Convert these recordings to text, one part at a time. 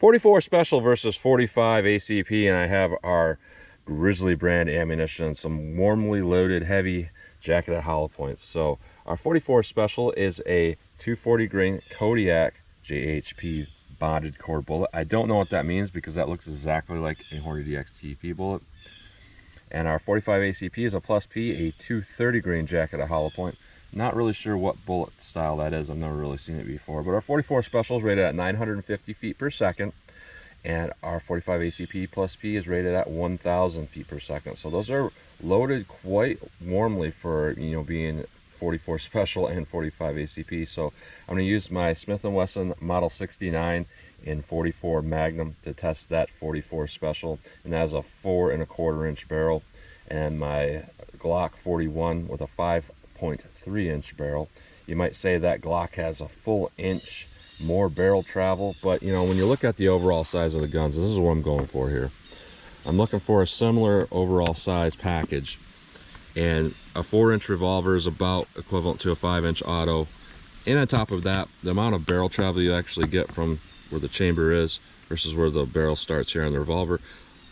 44 special versus 45 ACP, and I have our Grizzly brand ammunition, some warmly loaded heavy jacketed hollow points. So our 44 special is a 240 grain Kodiak JHP bonded core bullet. I don't know what that means because that looks exactly like a Hornady XTP bullet. And our 45 ACP is a +P, a 230 grain jacketed hollow point. Not really sure what bullet style that is. I've never really seen it before. But our 44 special is rated at 950 feet per second. And our 45 ACP+P is rated at 1,000 feet per second. So those are loaded quite warmly for, you know, being 44 special and 45 ACP. So I'm going to use my Smith & Wesson Model 69 in 44 Magnum to test that 44 special, and that has a 4 1/4 inch barrel, and my Glock 41 with a 5.3 inch barrel. You might say that Glock has a full inch more barrel travel, but you know, when you look at the overall size of the guns, this is what I'm going for here. I'm looking for a similar overall size package, and a 4-inch revolver is about equivalent to a 5-inch auto, and on top of that, the amount of barrel travel you actually get from where the chamber is versus where the barrel starts here on the revolver,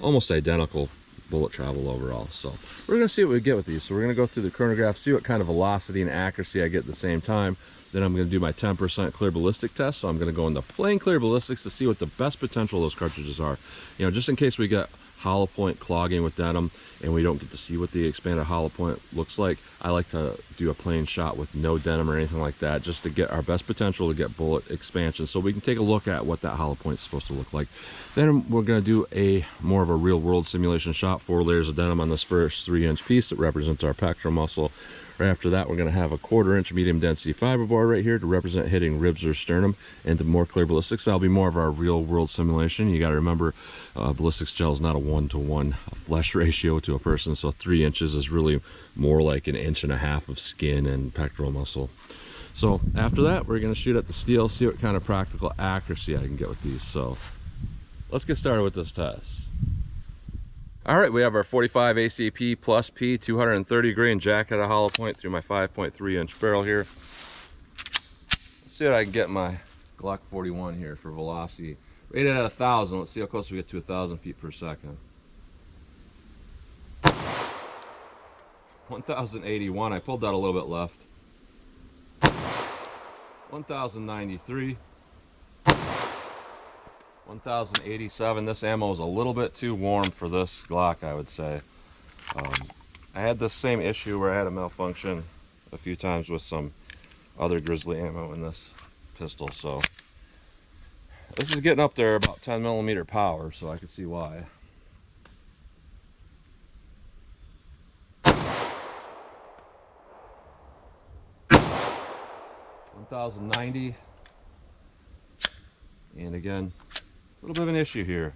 almost identical bullet travel overall. So we're going to see what we get with these. So we're going to go through the chronograph, see what kind of velocity and accuracy I get at the same time. Then I'm going to do my 10% clear ballistic test. So I'm going to go into plain clear ballistics to see what the best potential of those cartridges are. You know, just in case we get hollow point clogging with denim and we don't get to see what the expanded hollow point looks like, I like to do a plain shot with no denim or anything like that, just to get our best potential to get bullet expansion, so we can take a look at what that hollow point is supposed to look like. Then we're going to do a more of a real world simulation shot, 4 layers of denim on this first 3-inch piece that represents our pectoral muscle. Right after that, we're going to have a 1/4 inch medium density fiberboard right here to represent hitting ribs or sternum. And to more clear ballistics, that'll be more of our real world simulation. You got to remember, ballistics gel is not a 1-to-1 flesh ratio to a person, so 3 inches is really more like 1.5 inches of skin and pectoral muscle. So after that, we're going to shoot at the steel, see what kind of practical accuracy I can get with these. So let's get started with this test. All right, we have our 45 ACP+P 230 grain jacketed hollow point through my 5.3 inch barrel here. Let's see what I can get my Glock 41 here for velocity. Rated at 1,000. Let's see how close we get to 1,000 feet per second. 1,081. I pulled that a little bit left. 1,093. 1,087. This ammo is a little bit too warm for this Glock, I would say. I had this same issue where I had a malfunction a few times with some other Grizzly ammo in this pistol, so this is getting up there about 10mm power, so I can see why. $1,090, and again, a little bit of an issue here.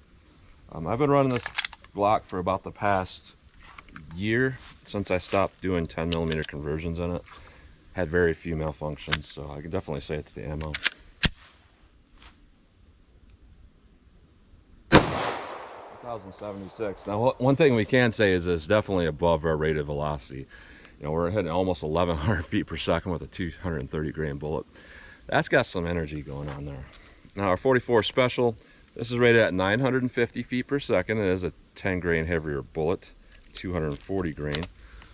I've been running this Glock for about the past year, since I stopped doing 10mm conversions in it. Had very few malfunctions, so I can definitely say it's the ammo. $1,076. Now, one thing we can say is it's definitely above our rated velocity. You know, we're hitting almost 1,100 feet per second with a 230 grain bullet. That's got some energy going on there. Now, our 44 special, this is rated at 950 feet per second. It is a 10 grain heavier bullet, 240 grain.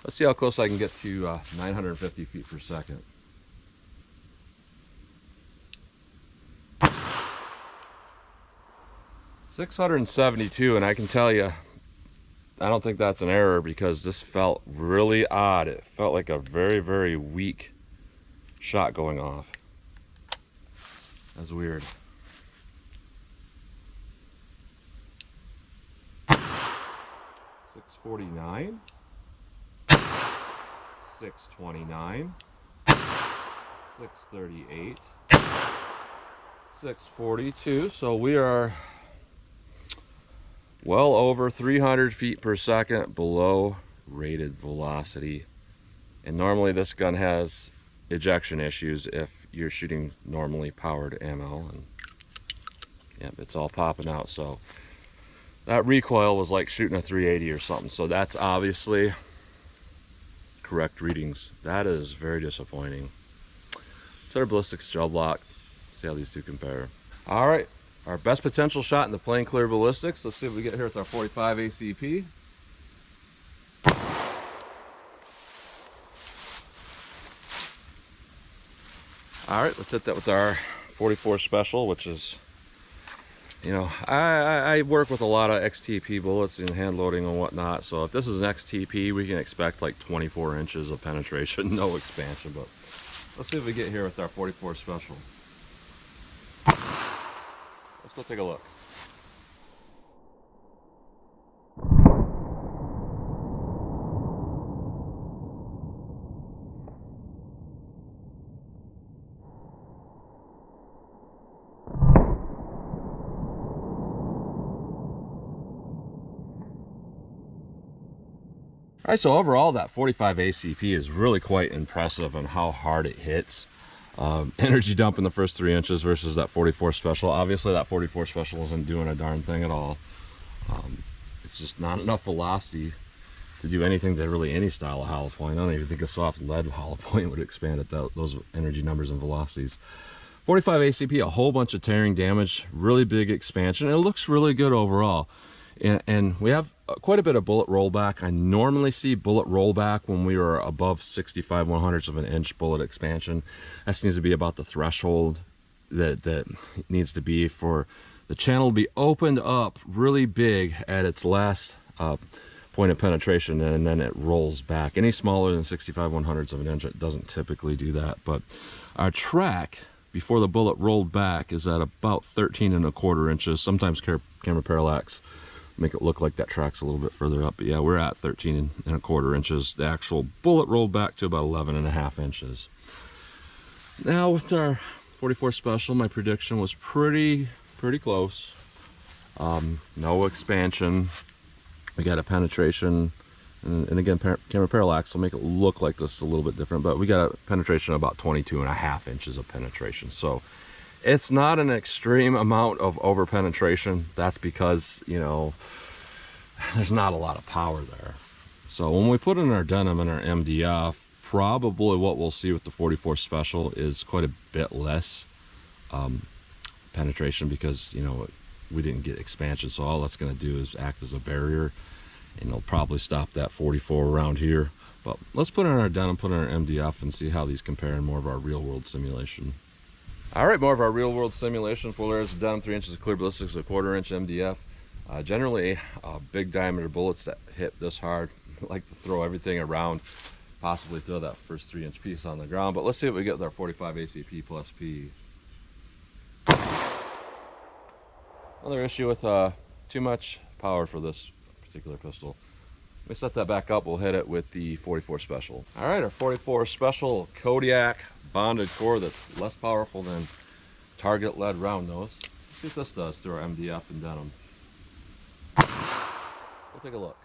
Let's see how close I can get to 950 feet per second. .672, and I can tell you, I don't think that's an error, because this felt really odd. It felt like a very, very weak shot going off. That's weird. 649, 629, 638, 642. So we are well over 300 feet per second below rated velocity. And normally this gun has ejection issues if you're shooting normally powered ammo, and yep, it's all popping out. So that recoil was like shooting a 380 or something. So that's obviously correct readings. That is very disappointing. Let's set our ballistics gel block, see how these two compare. All right, our best potential shot in the plain clear ballistics. Let's see what we get here with our 45 ACP. All right, let's hit that with our 44 special, which is, you know, I work with a lot of XTP bullets in hand loading and whatnot. So if this is an XTP, we can expect like 24 inches of penetration, no expansion. But let's see what we get here with our 44 special. Let's go take a look. All right, so overall that 45 ACP is really quite impressive on how hard it hits. Energy dump in the first 3 inches versus that 44 special. Obviously that 44 special isn't doing a darn thing at all. It's just not enough velocity to do anything to really any style of hollow point. I don't even think a soft lead hollow point would expand at those energy numbers and velocities. 45 ACP, a whole bunch of tearing damage, really big expansion. It looks really good overall. And we have quite a bit of bullet rollback. I normally see bullet rollback when we are above 65/100ths of an inch bullet expansion. That seems to be about the threshold that needs to be for the channel to be opened up really big at its last point of penetration, and then it rolls back. Any smaller than 65/100ths of an inch, it doesn't typically do that. But our track before the bullet rolled back is at about 13¼ inches. Sometimes camera parallax make it look like that track's a little bit further up, but yeah, we're at 13¼ inches. The actual bullet rolled back to about 11½ inches. Now with our 44 special, my prediction was pretty close. No expansion. We got a penetration, and again, camera parallax will make it look like this is a little bit different, but we got a penetration of about 22½ inches of penetration. So it's not an extreme amount of over penetration. That's because, you know, there's not a lot of power there. So when we put in our denim and our MDF, probably what we'll see with the 44 special is quite a bit less penetration, because, you know, we didn't get expansion. So all that's going to do is act as a barrier, and it'll probably stop that 44 around here. But let's put in our denim, put in our MDF, and see how these compare in more of our real world simulation. All right, more of our real world simulation. 4 layers of denim, 3 inches of clear ballistics, a 1/4 inch MDF. Generally, big diameter bullets that hit this hard, like to throw everything around, possibly throw that first 3 inch piece on the ground. But let's see what we get with our 45 ACP+P. Another issue with too much power for this particular pistol. Let me set that back up. We'll hit it with the 44 special. All right, our 44 special Kodiak bonded core that's less powerful than target lead round nose. Let's see what this does through our MDF and denim. We'll take a look.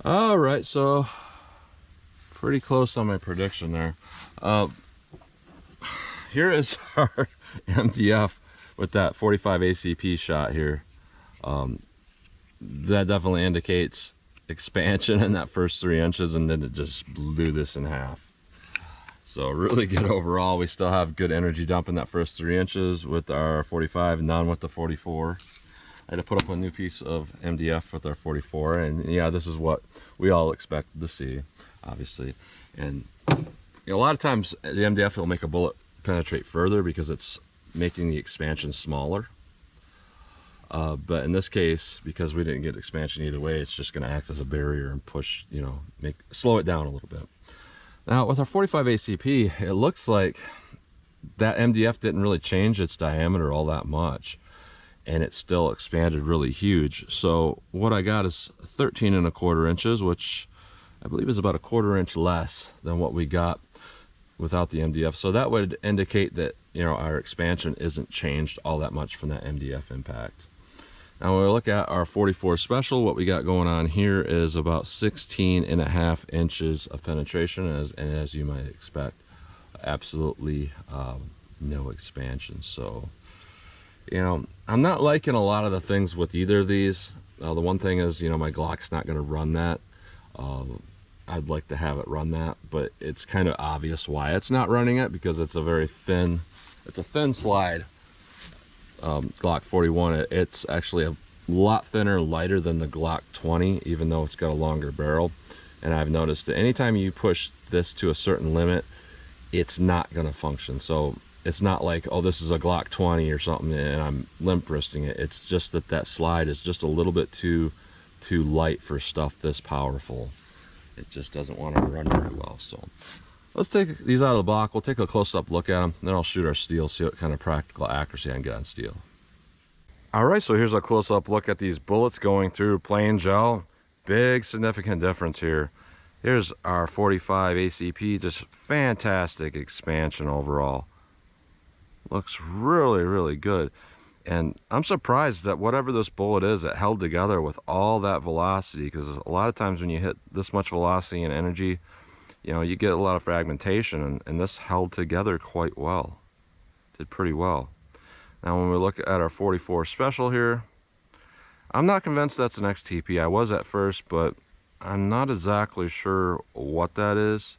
All right, so pretty close on my prediction there. Here is our MDF with that 45 ACP shot here. That definitely indicates expansion in that first 3 inches, and then it just blew this in half. So really good overall. We still have good energy dump in that first 3 inches with our 45, none with the 44. I had to put up a new piece of MDF with our 44, and yeah, this is what we all expected to see, obviously. And you know, a lot of times the MDF will make a bullet penetrate further because it's making the expansion smaller. But in this case, because we didn't get expansion either way, it's just going to act as a barrier and push, you know, slow it down a little bit. Now with our 45 ACP, it looks like that MDF didn't really change its diameter all that much, and it still expanded really huge. So what I got is 13¼ inches, which I believe is about a 1/4 inch less than what we got without the MDF. So that would indicate that, you know, our expansion isn't changed all that much from that MDF impact. Now when we look at our 44 special, what we got going on here is about 16½ inches of penetration, and as you might expect, absolutely no expansion. So, you know, I'm not liking a lot of the things with either of these. The one thing is, you know, my Glock's not going to run that. I'd like to have it run that, but it's kind of obvious why it's not running it, because it's a very thin, it's a thin slide. Glock 41, it's actually a lot thinner, lighter than the Glock 20, even though it's got a longer barrel. And I've noticed that anytime you push this to a certain limit, it's not going to function. So it's not like, oh, this is a Glock 20 or something and I'm limp wristing it. It's just that that slide is just a little bit too light for stuff this powerful. It just doesn't want to run very well. So let's take these out of the block. We'll take a close-up look at them, then I'll shoot our steel, see what kind of practical accuracy I can get on steel. All right, so here's a close-up look at these bullets going through plain gel. Big significant difference here. Here's our 45 ACP, just fantastic expansion overall. Looks really, really good. And I'm surprised that whatever this bullet is, it held together with all that velocity, because a lot of times when you hit this much velocity and energy, you know, you get a lot of fragmentation, and this held together quite well. Did pretty well. Now when we look at our 44 Special here, I'm not convinced that's an XTP. I was at first, but I'm not exactly sure what that is.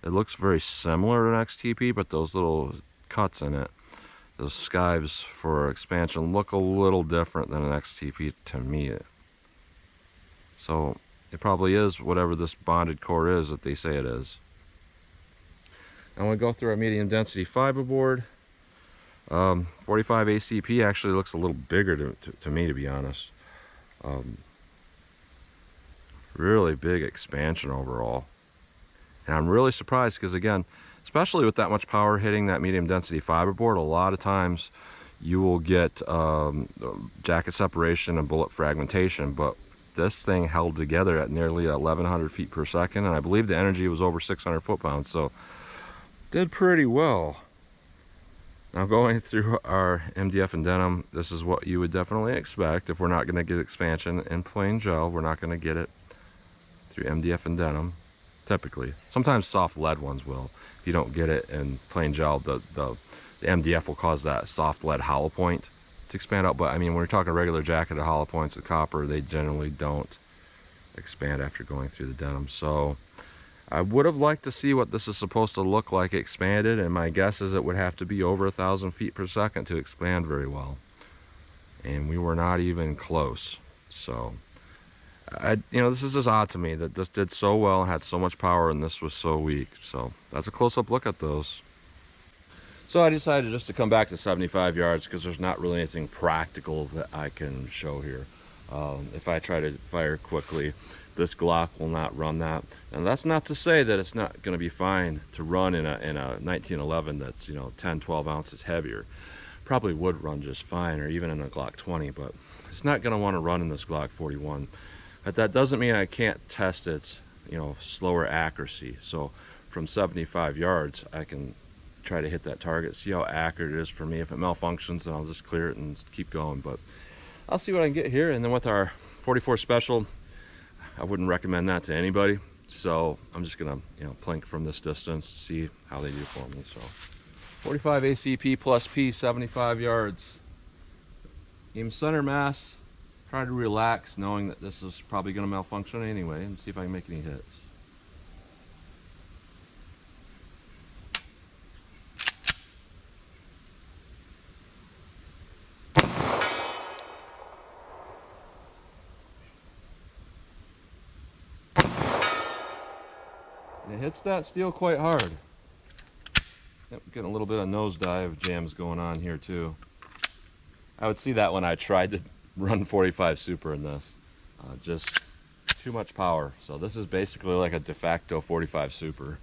It looks very similar to an XTP, but those little cuts in it, those skives for expansion, look a little different than an XTP to me. So it probably is whatever this bonded core is that they say it is. Now when we go through our medium density fiberboard, 45 ACP actually looks a little bigger to me, to be honest. Really big expansion overall. And I'm really surprised because, again, especially with that much power hitting that medium density fiberboard, a lot of times you will get jacket separation and bullet fragmentation, but this thing held together at nearly 1100 feet per second, and I believe the energy was over 600 foot-pounds, so did pretty well. Now going through our MDF and denim, this is what you would definitely expect. If we're not going to get expansion in plain gel, we're not going to get it through MDF and denim, typically. Sometimes soft lead ones will. If you don't get it in plain gel, the MDF will cause that soft lead hollow point to expand out. But I mean, when we're talking regular jacketed hollow points with copper, they generally don't expand after going through the denim. So I would have liked to see what this is supposed to look like expanded, and my guess is it would have to be over 1,000 feet per second to expand very well. And we were not even close. So, you know, this is just odd to me that this did so well and had so much power, and this was so weak. So that's a close-up look at those. So I decided just to come back to 75 yards because there's not really anything practical that I can show here. If I try to fire quickly, this Glock will not run that. And that's not to say that it's not going to be fine to run in a 1911 that's, you know, 10-12 ounces heavier. Probably would run just fine, or even in a Glock 20, but it's not going to want to run in this Glock 41. But that doesn't mean I can't test its, you know, slower accuracy. So from 75 yards, I can try to hit that target, see how accurate it is for me. If it malfunctions, then I'll just clear it and keep going. But I'll see what I can get here. And then with our 44 Special, I wouldn't recommend that to anybody. So I'm just gonna, you know, plink from this distance, see how they do for me. So 45 ACP+P, 75 yards. Aim center mass. Try to relax, knowing that this is probably gonna malfunction anyway, and see if I can make any hits. And it hits that steel quite hard. Yep, getting a little bit of nosedive jams going on here too. I would see that when I tried to run 45 Super in this. Just too much power. So this is basically like a de facto 45 Super.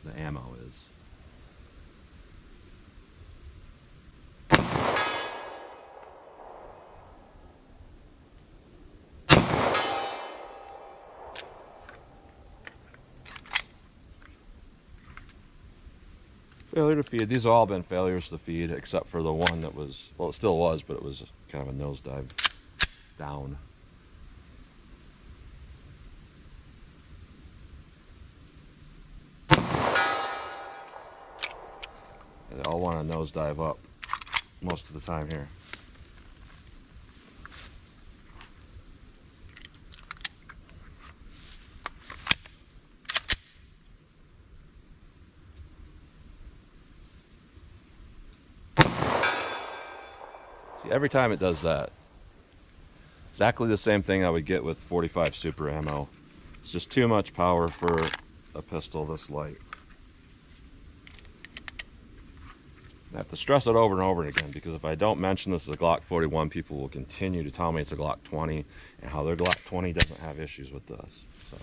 The ammo is. Failure to feed. These have all been failures to feed, except for the one that was, well, it still was, but it was kind of a nosedive down. They all want to nosedive up most of the time here. See, every time it does that, exactly the same thing I would get with 45 Super ammo. It's just too much power for a pistol this light. I have to stress it over and over again, because if I don't mention this as a Glock 41, people will continue to tell me it's a Glock 20 and how their Glock 20 doesn't have issues with this. So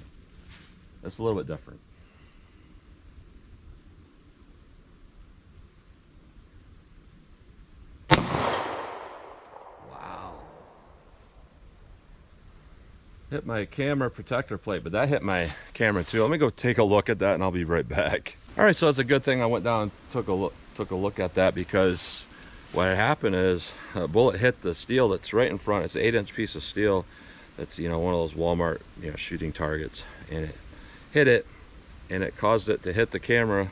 it's a little bit different. Wow. Hit my camera protector plate, but that hit my camera too. Let me go take a look at that and I'll be right back. All right, so it's a good thing I went down and took a look at that, because what had happened is a bullet hit the steel that's right in front. It's an 8-inch piece of steel that's, you know, one of those Walmart, you know, shooting targets, and it hit it, and it caused it to hit the camera,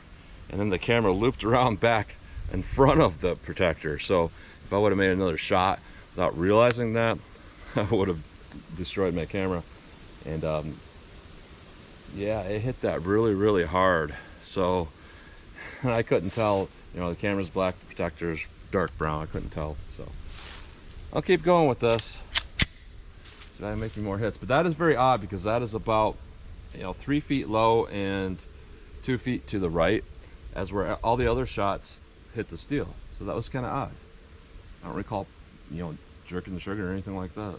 and then the camera looped around back in front of the protector. So if I would have made another shot without realizing that, I would have destroyed my camera. And yeah, it hit that really hard. So I couldn't tell, you know, the camera's black, the protector's dark brown. I couldn't tell. So I'll keep going with this. See if I can make more hits. But that is very odd, because that is about, you know, 3 feet low and 2 feet to the right, as where all the other shots hit the steel. So that was kind of odd. I don't recall, you know, jerking the trigger or anything like that.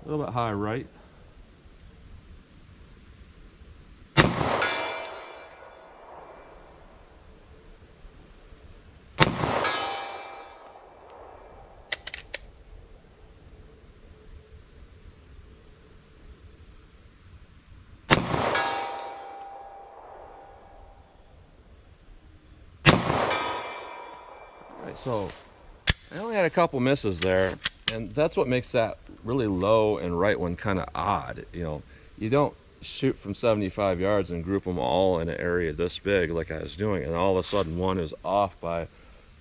A little bit high right. Alright, so I only had a couple misses there, and that's what makes that really low and right one kind of odd. You know, you don't shoot from 75 yards and group them all in an area this big like I was doing, and all of a sudden one is off by,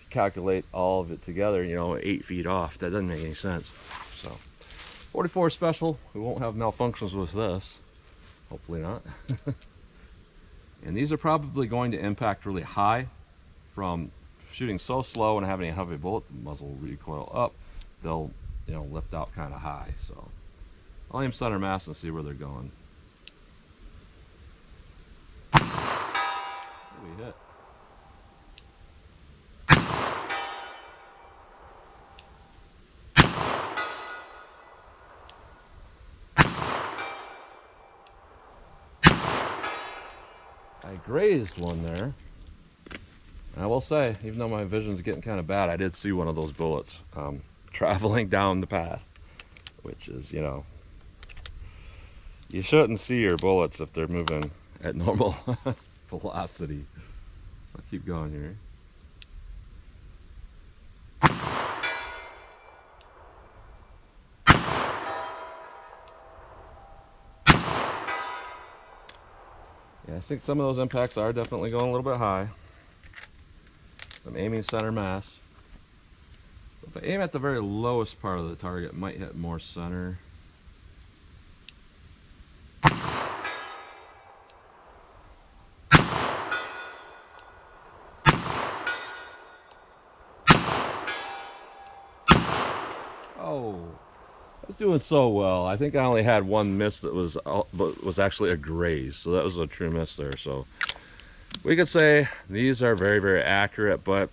calculate all of it together, you know, 8 feet off. That doesn't make any sense. So 44 special, we won't have malfunctions with this, hopefully not. And these are probably going to impact really high from shooting so slow and having a heavy bullet. The muzzle will recoil up, they'll, you know, lift out kind of high. So I'll aim center mass and see where they're going. We hit. I grazed one there. I will say, even though my vision's getting kind of bad, I did see one of those bullets traveling down the path, which is, you know, you shouldn't see your bullets if they're moving at normal velocity. So I'll keep going here. Yeah, I think some of those impacts are definitely going a little bit high. I'm aiming center mass. So if I aim at the very lowest part of the target, it might hit more center. Oh, I was doing so well. I think I only had one miss that was actually a graze, so that was a true miss there. So we could say these are very accurate, but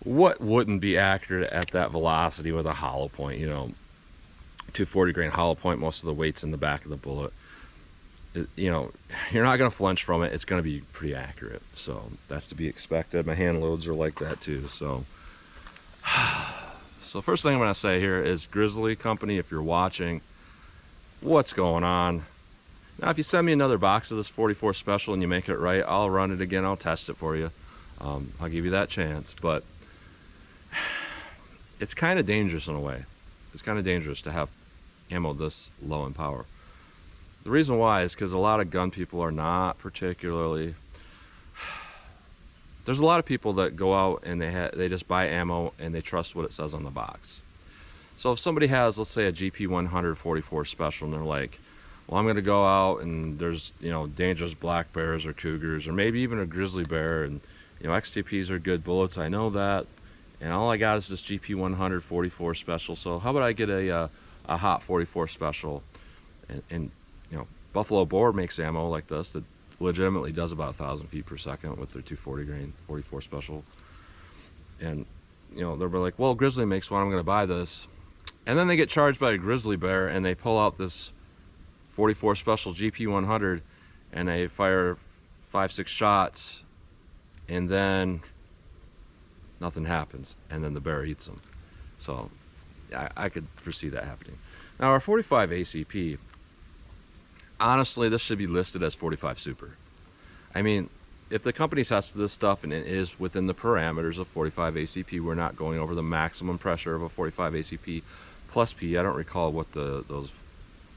what wouldn't be accurate at that velocity with a hollow point? You know, 240 grain hollow point, most of the weight's in the back of the bullet. You know, you're not going to flinch from it. It's going to be pretty accurate, so that's to be expected. My hand loads are like that too. So first thing I'm going to say here is, Grizzly Company, if you're watching, what's going on? Now, if you send me another box of this 44 special and you make it right, I'll run it again. I'll test it for you. I'll give you that chance. But it's kind of dangerous in a way. It's kind of dangerous to have ammo this low in power. The reason why is because a lot of gun people are not particularly. There's a lot of people that go out and they just buy ammo and they trust what it says on the box. So if somebody has, let's say, a GP100 44 special, and they're like, well, I'm going to go out and there's, you know, dangerous black bears or cougars, or maybe even a grizzly bear, and, you know, XTPs are good bullets, I know that, and all I got is this GP100 44 special, so how about I get a hot 44 special, and you know, Buffalo Bore makes ammo like this that legitimately does about 1,000 feet per second with their 240 grain 44 special, and, you know, they'll be like, well, Grizzly makes one, I'm going to buy this, and then they get charged by a grizzly bear and they pull out this 44 special GP100 and they fire 5-6 shots, and then nothing happens, and then the bear eats them. So I could foresee that happening. Now our 45 ACP, honestly, this should be listed as 45 Super. I mean, if the company tested this stuff and it is within the parameters of 45 ACP, we're not going over the maximum pressure of a 45 ACP+P. I don't recall what those,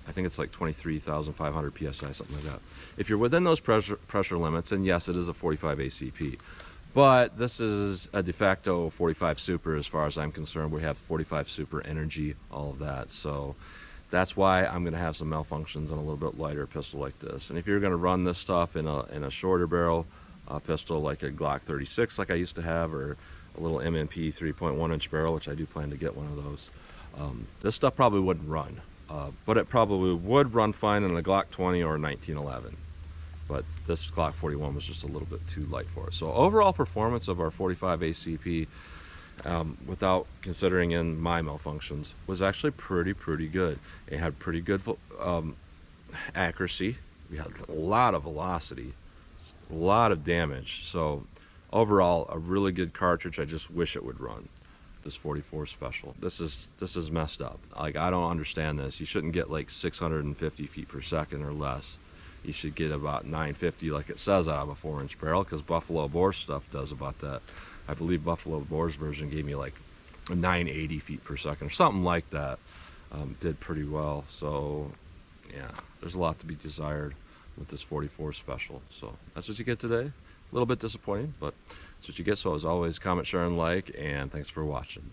I think it's like 23,500 PSI, something like that. If you're within those pressure limits, then yes, it is a 45 ACP. But this is a de facto 45 Super as far as I'm concerned. We have 45 Super energy, all of that. So that's why I'm going to have some malfunctions on a little bit lighter pistol like this. And if you're going to run this stuff in a shorter barrel pistol like a Glock 36 like I used to have, or a little MMP 3.1 inch barrel, which I do plan to get one of those, this stuff probably wouldn't run. But it probably would run fine in a Glock 20 or a 1911. But this Glock 41 was just a little bit too light for it. So overall performance of our 45 ACP, without considering in my malfunctions, was actually pretty good. It had pretty good accuracy. We had a lot of velocity, a lot of damage. So overall, a really good cartridge. I just wish it would run this 44 special. This is messed up. Like, I don't understand this. You shouldn't get like 650 feet per second or less. You should get about 950 like it says out of a 4-inch barrel, because Buffalo Bore stuff does about that. I believe Buffalo Bore's version gave me like 980 feet per second or something like that. Did pretty well. So yeah, there's a lot to be desired with this 44 special. So that's what you get today. A little bit disappointing, but that's what you get. So as always, comment, share, and like, and thanks for watching.